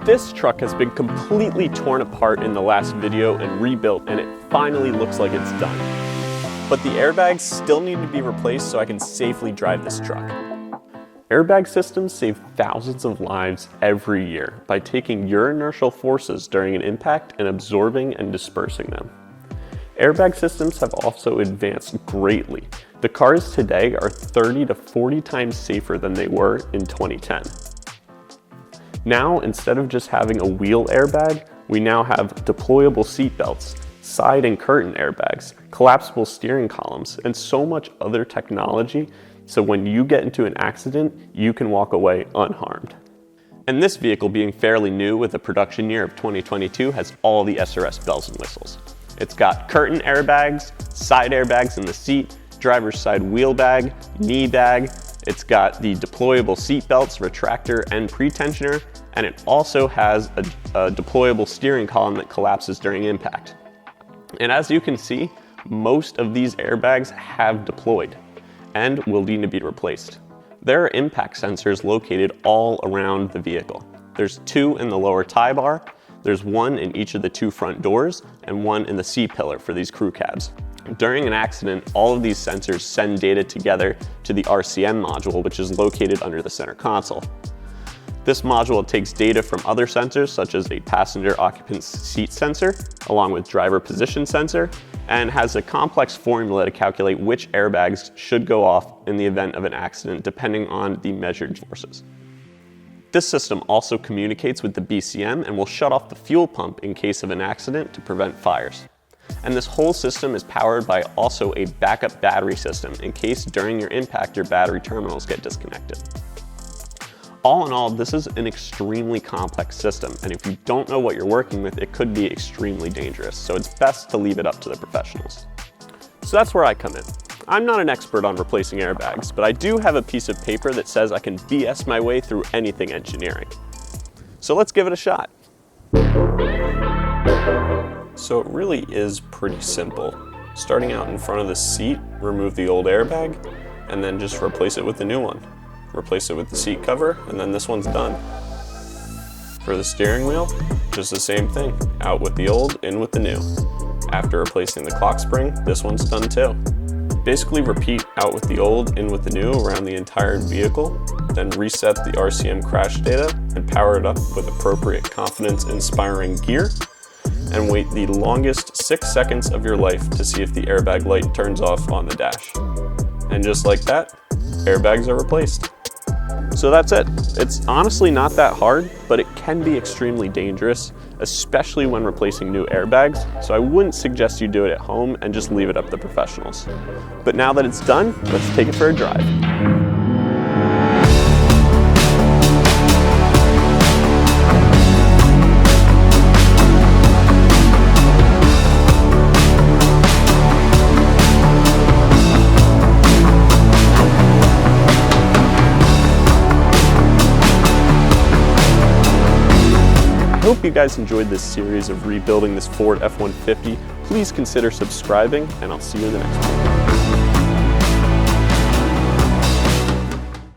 This truck has been completely torn apart in the last video and rebuilt, and it finally looks like it's done. But the airbags still need to be replaced so I can safely drive this truck. Airbag systems save thousands of lives every year by taking your inertial forces during an impact and absorbing and dispersing them. Airbag systems have also advanced greatly. The cars today are 30 to 40 times safer than they were in 2010. Now, instead of just having a wheel airbag, we now have deployable seat belts, side and curtain airbags, collapsible steering columns, and so much other technology, so when you get into an accident, you can walk away unharmed. And this vehicle, being fairly new with a production year of 2022, has all the SRS bells and whistles. It's got curtain airbags, side airbags in the seat, driver's side wheel bag, knee bag. It's got the deployable seat belts, retractor, and pre-tensioner, and it also has a deployable steering column that collapses during impact. And as you can see, most of these airbags have deployed and will need to be replaced. There are impact sensors located all around the vehicle. There's 2 in the lower tie bar, there's 1 in each of the 2 front doors, and 1 in the C-pillar for these crew cabs. During an accident, all of these sensors send data together to the RCM module, which is located under the center console. This module takes data from other sensors, such as a passenger occupant seat sensor, along with driver position sensor, and has a complex formula to calculate which airbags should go off in the event of an accident, depending on the measured forces. This system also communicates with the BCM and will shut off the fuel pump in case of an accident to prevent fires. And this whole system is powered by also a backup battery system in case during your impact your battery terminals get disconnected. All in all, this is an extremely complex system, and if you don't know what you're working with, it could be extremely dangerous, so it's best to leave it up to the professionals. So that's where I come in. I'm not an expert on replacing airbags, but I do have a piece of paper that says I can BS my way through anything engineering. So let's give it a shot. So it really is pretty simple. Starting out in front of the seat, remove the old airbag, and then just replace it with the new one. Replace it with the seat cover, and then this one's done. For the steering wheel, just the same thing. Out with the old, in with the new. After replacing the clock spring, this one's done too. Basically repeat out with the old, in with the new around the entire vehicle, then reset the RCM crash data and power it up with appropriate confidence-inspiring gear, and wait the longest 6 seconds of your life to see if the airbag light turns off on the dash. And just like that, airbags are replaced. So that's it. It's honestly not that hard, but it can be extremely dangerous, especially when replacing new airbags, so I wouldn't suggest you do it at home and just leave it up to the professionals. But now that it's done, let's take it for a drive. I hope you guys enjoyed this series of rebuilding this Ford F-150. Please consider subscribing, and I'll see you in the next one.